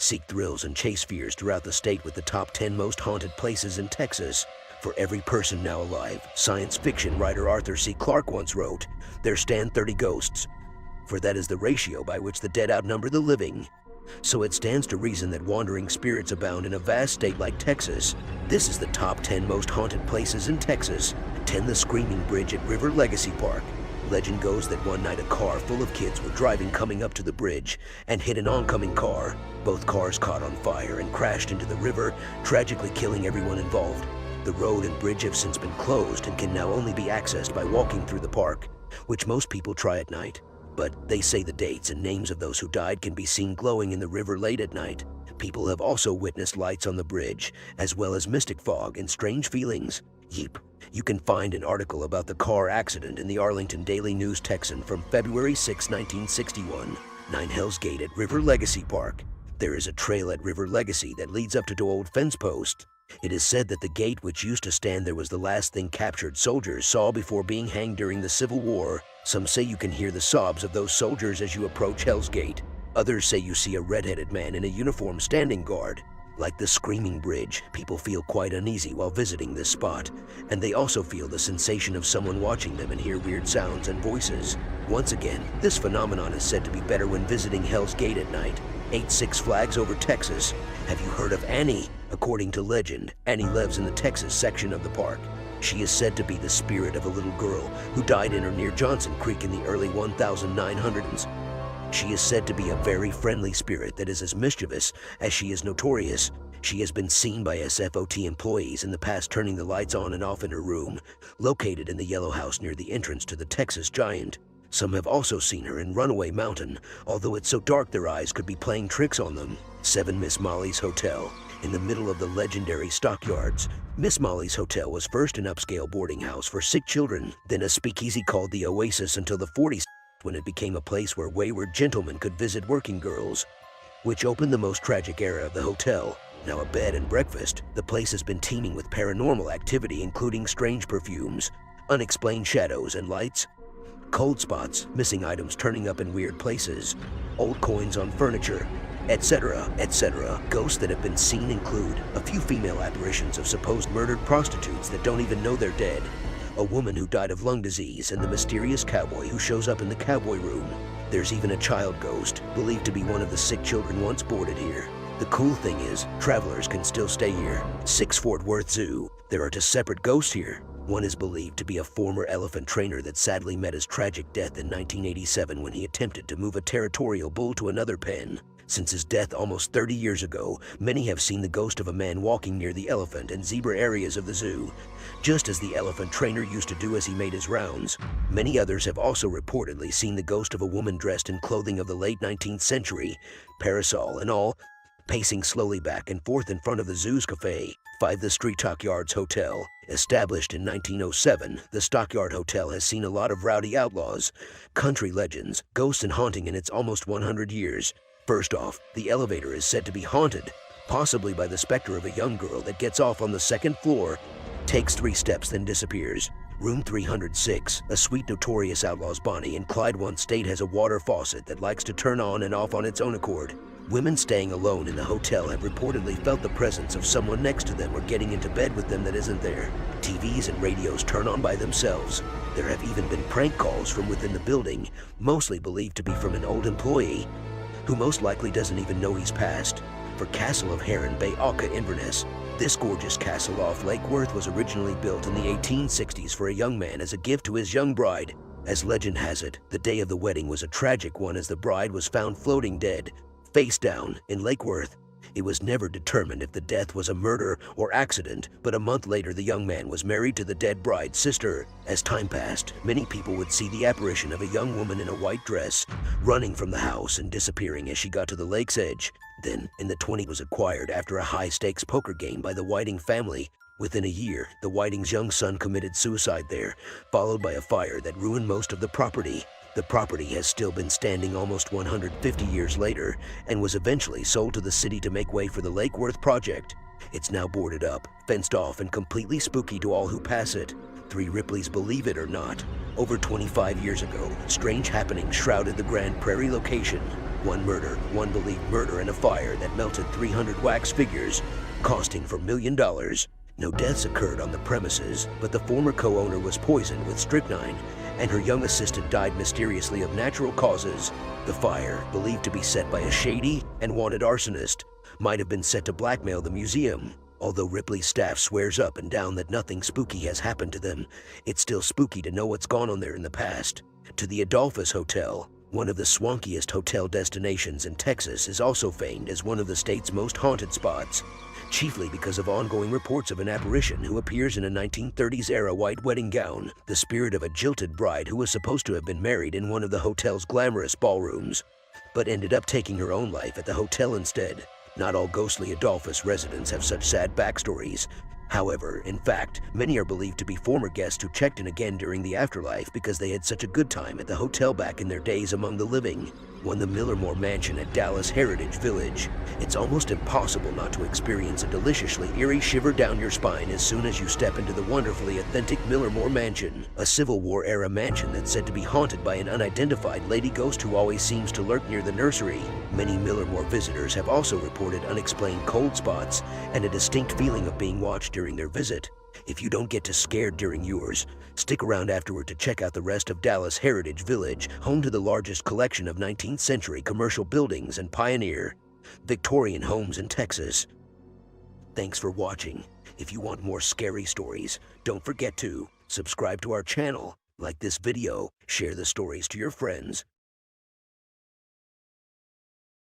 Seek thrills and chase fears throughout the state with the top 10 most haunted places in Texas. For every person now alive, science fiction writer Arthur C. Clarke once wrote, there stand 30 ghosts, for that is the ratio by which the dead outnumber the living. So it stands to reason that wandering spirits abound in a vast state like Texas. This is the top 10 most haunted places in Texas. 10. The Screaming Bridge at River Legacy Park. Legend goes that one night a car full of kids were driving coming up to the bridge and hit an oncoming car. Both cars caught on fire and crashed into the river, tragically killing everyone involved. The road and bridge have since been closed and can now only be accessed by walking through the park, which most people try at night. But they say the dates and names of those who died can be seen glowing in the river late at night. People have also witnessed lights on the bridge, as well as mystic fog and strange feelings. Yeep. You can find an article about the car accident in the Arlington Daily News-Texan from February 6, 1961. 9. Hell's Gate at River Legacy Park. There is a trail at River Legacy that leads up to old fence posts. It is said that the gate which used to stand there was the last thing captured soldiers saw before being hanged during the Civil War. Some say you can hear the sobs of those soldiers as you approach Hell's Gate. Others say you see a red-headed man in a uniform standing guard. Like the Screaming Bridge, people feel quite uneasy while visiting this spot, and they also feel the sensation of someone watching them and hear weird sounds and voices. Once again, this phenomenon is said to be better when visiting Hell's Gate at night. 8. Six Flags Over Texas. Have you heard of Annie? According to legend, Annie lives in the Texas section of the park. She is said to be the spirit of a little girl who died in or near Johnson Creek in the early 1900s. She is said to be a very friendly spirit that is as mischievous as she is notorious. She has been seen by SFOT employees in the past turning the lights on and off in her room, located in the yellow house near the entrance to the Texas Giant. Some have also seen her in Runaway Mountain, although it's so dark their eyes could be playing tricks on them. 7. Miss Molly's Hotel. In the middle of the legendary stockyards, Miss Molly's Hotel was first an upscale boarding house for sick children, then a speakeasy called the Oasis until the 40s, when it became a place where wayward gentlemen could visit working girls, which opened the most tragic era of the hotel. Now a bed and breakfast, the place has been teeming with paranormal activity including strange perfumes, unexplained shadows and lights, cold spots, missing items turning up in weird places, old coins on furniture, etc., etc. Ghosts that have been seen include a few female apparitions of supposed murdered prostitutes that don't even know they're dead, a woman who died of lung disease, and the mysterious cowboy who shows up in the cowboy room. There's even a child ghost, believed to be one of the sick children once boarded here. The cool thing is, travelers can still stay here. 6. Fort Worth Zoo. There are two separate ghosts here. One is believed to be a former elephant trainer that sadly met his tragic death in 1987 when he attempted to move a territorial bull to another pen. Since his death almost 30 years ago, many have seen the ghost of a man walking near the elephant and zebra areas of the zoo, just as the elephant trainer used to do as he made his rounds. Many others have also reportedly seen the ghost of a woman dressed in clothing of the late 19th century, parasol and all, pacing slowly back and forth in front of the zoo's cafe. 5. The Street Stockyards Hotel. Established in 1907, the Stockyard Hotel has seen a lot of rowdy outlaws, country legends, ghosts and haunting in its almost 100 years. First off, the elevator is said to be haunted, possibly by the specter of a young girl that gets off on the second floor, takes 3 steps, then disappears. Room 306, a sweet notorious outlaw's Bonnie in Clyde once stayed, has a water faucet that likes to turn on and off on its own accord. Women staying alone in the hotel have reportedly felt the presence of someone next to them or getting into bed with them that isn't there. TVs and radios turn on by themselves. There have even been prank calls from within the building, mostly believed to be from an old employee, who most likely doesn't even know he's passed. For Castle of Heron Bay Auca Inverness. This gorgeous castle off Lake Worth was originally built in the 1860s for a young man as a gift to his young bride. As legend has it, the day of the wedding was a tragic one as the bride was found floating dead, face down, in Lake Worth. It was never determined if the death was a murder or accident, but a month later the young man was married to the dead bride's sister. As time passed, many people would see the apparition of a young woman in a white dress, running from the house and disappearing as she got to the lake's edge. Then, in the 20s, was acquired after a high-stakes poker game by the Whiting family. Within a year, the Whiting's young son committed suicide there, followed by a fire that ruined most of the property. The property has still been standing almost 150 years later and was eventually sold to the city to make way for the Lake Worth project. It's now boarded up, fenced off, and completely spooky to all who pass it. 3 Ripley's Believe It or Not. Over 25 years ago, strange happenings shrouded the Grand Prairie location. One murder, one believed murder, and a fire that melted 300 wax figures, costing for $1 million. No deaths occurred on the premises, but the former co-owner was poisoned with strychnine, and her young assistant died mysteriously of natural causes. The fire, believed to be set by a shady and wanted arsonist, might have been set to blackmail the museum. Although Ripley's staff swears up and down that nothing spooky has happened to them, it's still spooky to know what's gone on there in the past. To the Adolphus Hotel, one of the swankiest hotel destinations in Texas, is also famed as one of the state's most haunted spots, chiefly because of ongoing reports of an apparition who appears in a 1930s-era white wedding gown, the spirit of a jilted bride who was supposed to have been married in one of the hotel's glamorous ballrooms, but ended up taking her own life at the hotel instead. Not all ghostly Adolphus residents have such sad backstories. However, in fact, many are believed to be former guests who checked in again during the afterlife because they had such a good time at the hotel back in their days among the living. One, the Millermore Mansion at Dallas Heritage Village. It's almost impossible not to experience a deliciously eerie shiver down your spine as soon as you step into the wonderfully authentic Millermore Mansion, a Civil War-era mansion that's said to be haunted by an unidentified lady ghost who always seems to lurk near the nursery. Many Millermore visitors have also reported unexplained cold spots and a distinct feeling of being watched during their visit. If you don't get too scared during yours, stick around afterward to check out the rest of Dallas Heritage Village, home to the largest collection of 19th century commercial buildings and pioneer Victorian homes in Texas. Thanks for watching. If you want more scary stories, don't forget to subscribe to our channel, like this video, share the stories to your friends,